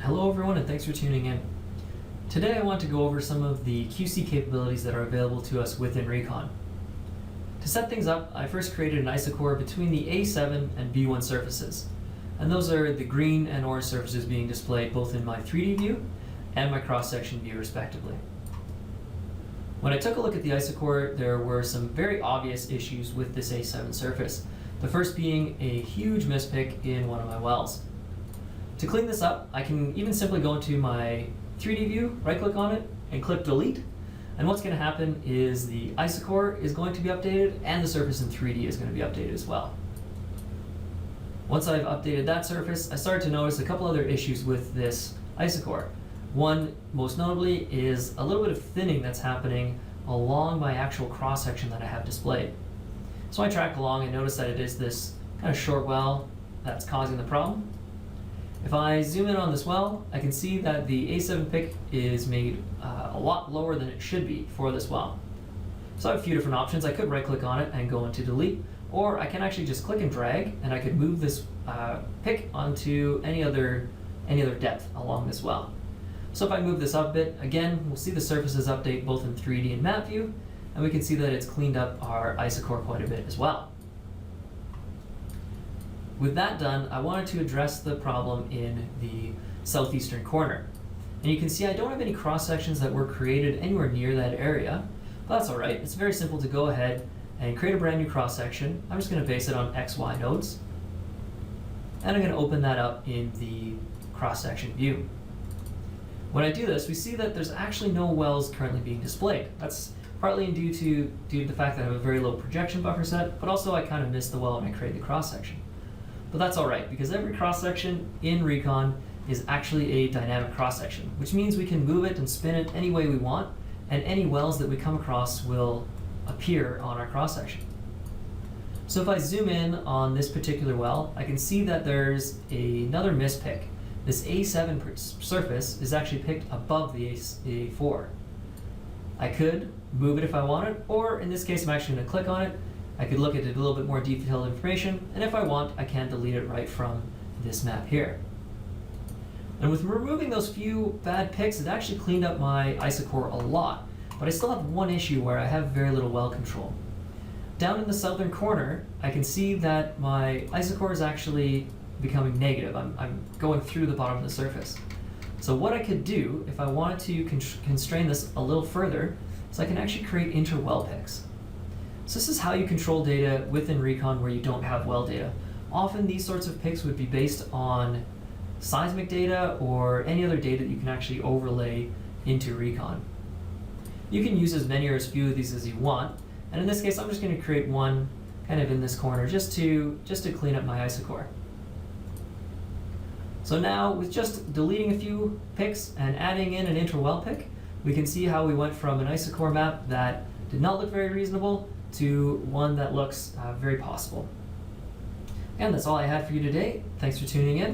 Hello everyone, and thanks for tuning in. Today I want to go over some of the QC capabilities that are available to us within Recon. To set things up, I first created an isochore between the A7 and B1 surfaces. And those are the green and orange surfaces being displayed both in my 3D view and my cross-section view respectively. When I took a look at the isochore, there were some very obvious issues with this A7 surface. The first being a huge mispick in one of my wells. To clean this up, I can even simply go into my 3D view, right-click on it, and click delete. And what's going to happen is the isochore is going to be updated and the surface in 3D is going to be updated as well. Once I've updated that surface, I started to notice a couple other issues with this isochore. One, most notably, is a little bit of thinning that's happening along my actual cross-section that I have displayed. So I tracked along and noticed that it is this kind of short well that's causing the problem. If I zoom in on this well, I can see that the A7 pick is made a lot lower than it should be for this well. So I have a few different options. I could right-click on it and go into delete, or I can actually just click and drag, and I could move this pick onto any other depth along this well. So if I move this up a bit, again, we'll see the surfaces update both in 3D and map view, and we can see that it's cleaned up our isochore quite a bit as well. With that done, I wanted to address the problem in the southeastern corner. And you can see I don't have any cross sections that were created anywhere near that area, but that's all right. It's very simple to go ahead and create a brand new cross section. I'm just going to base it on XY nodes. And I'm going to open that up in the cross section view. When I do this, we see that there's actually no wells currently being displayed. That's partly due to the fact that I have a very low projection buffer set, but also I kind of missed the well when I created the cross section. But that's all right, because every cross-section in Recon is actually a dynamic cross-section, which means we can move it and spin it any way we want, and any wells that we come across will appear on our cross-section. So if I zoom in on this particular well, I can see that there's another mispick. This A7 surface is actually picked above the A4. I could move it if I wanted, or in this case I'm actually going to click on it. I could look at it a little bit more detailed information, and if I want, I can delete it right from this map here. And with removing those few bad picks, it actually cleaned up my isochore a lot, but I still have one issue where I have very little well control. Down in the southern corner, I can see that my isochore is actually becoming negative. I'm going through the bottom of the surface. So what I could do, if I wanted to constrain this a little further, is I can actually create inter-well picks. So this is how you control data within Recon where you don't have well data. Often these sorts of picks would be based on seismic data or any other data that you can actually overlay into Recon. You can use as many or as few of these as you want, and in this case I'm just going to create one kind of in this corner just to clean up my isochore. So now with just deleting a few picks and adding in an inter-well pick, we can see how we went from an isochore map that did not look very reasonable to one that looks very possible. And that's all I had for you today. Thanks for tuning in.